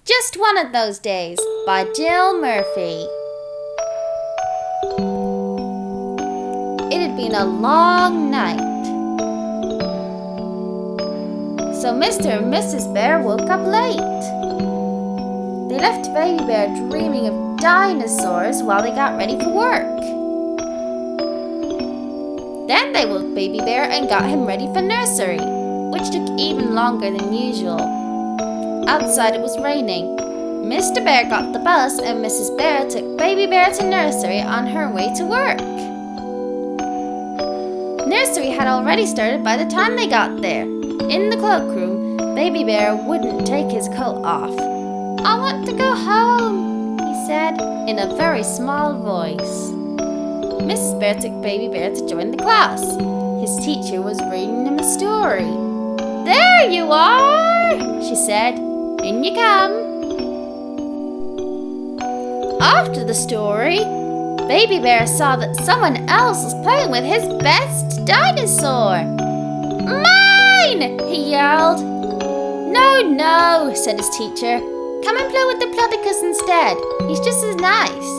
Just One of Those Days by Jill Murphy. It had been a long night, so Mr. and Mrs. Bear woke up late. They left Baby Bear dreaming of dinosaurs while they got ready for work. Then they woke Baby Bear and got him ready for nursery, which took even longer than usual. Outside it was raining. Mr. Bear got the bus and Mrs. Bear took Baby Bear to nursery on her way to work. Nursery had already started by the time they got there. In the cloakroom, Baby Bear wouldn't take his coat off. "I want to go home," he said in a very small voice. Mrs. Bear took Baby Bear to join the class. His teacher was reading him a story. "There you are," she said. "In you come." After the story, Baby Bear saw that someone else was playing with his best dinosaur. "Mine!" he yelled. No, said his teacher. "Come and play with the platypus instead. He's just as nice."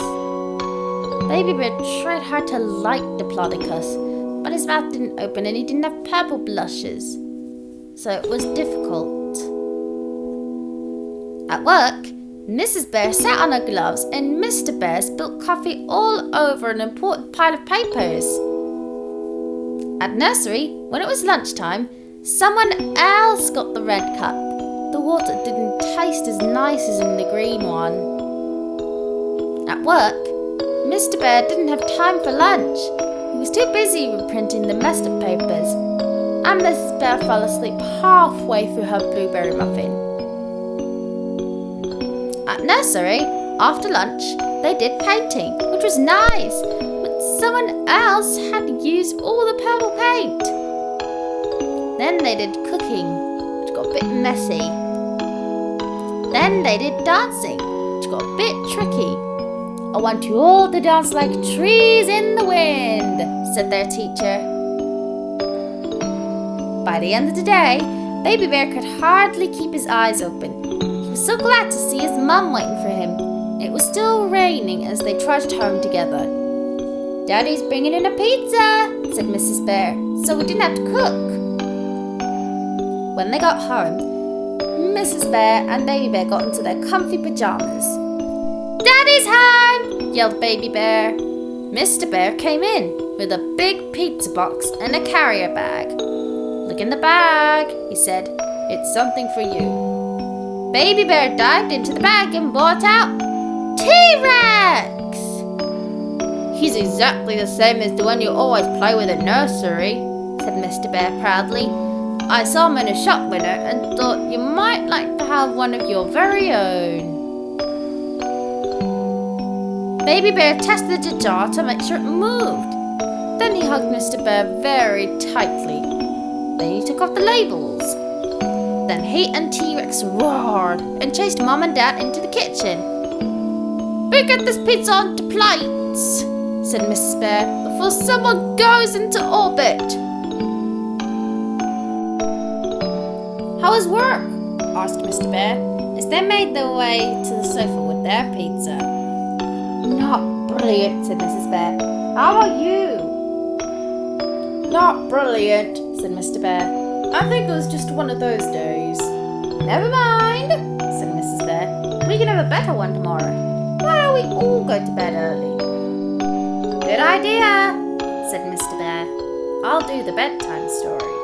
Baby Bear tried hard to like the platypus, but his mouth didn't open and he didn't have purple blushes, so it was difficult. At work, Mrs. Bear sat on her gloves and Mr. Bear spilled coffee all over an important pile of papers. At nursery, when it was lunchtime, someone else got the red cup. The water didn't taste as nice as in the green one. At work, Mr. Bear didn't have time for lunch. He was too busy reprinting the messed up papers, and Mrs. Bear fell asleep halfway through her blueberry muffin. At nursery, after lunch, they did painting, which was nice, but someone else had used all the purple paint. Then they did cooking, which got a bit messy. Then they did dancing, which got a bit tricky. "I want you all to dance like trees in the wind," said their teacher. By the end of the day, Baby Bear could hardly keep his eyes open. He was so glad to see his mum waiting for him. It was still raining as they trudged home together. "Daddy's bringing in a pizza," said Mrs. Bear, "so we didn't have to cook." When they got home, Mrs. Bear and Baby Bear got into their comfy pajamas. "Daddy's home!" yelled Baby Bear. Mr. Bear came in with a big pizza box and a carrier bag. "Look in the bag," he said. "It's something for you." Baby Bear dived into the bag and brought out T-Rex! "He's exactly the same as the one you always play with at nursery," said Mr. Bear proudly. "I saw him in a shop window and thought you might like to have one of your very own." Baby Bear tested the jar to make sure it moved. Then he hugged Mr. Bear very tightly. Then he took off the labels. Then he and T-Rex roared and chased Mom and Dad into the kitchen. "Better get this pizza onto plates," said Mrs. Bear, "before someone goes into orbit." "How was work?" asked Mr. Bear, as they made their way to the sofa with their pizza. "Not brilliant," said Mrs. Bear. "How about you?" "Not brilliant," said Mr. Bear. "I think it was just one of those days." "Never mind," said Mrs. Bear. "We can have a better one tomorrow. Why don't we all go to bed early?" "Good idea," said Mr. Bear. "I'll do the bedtime story."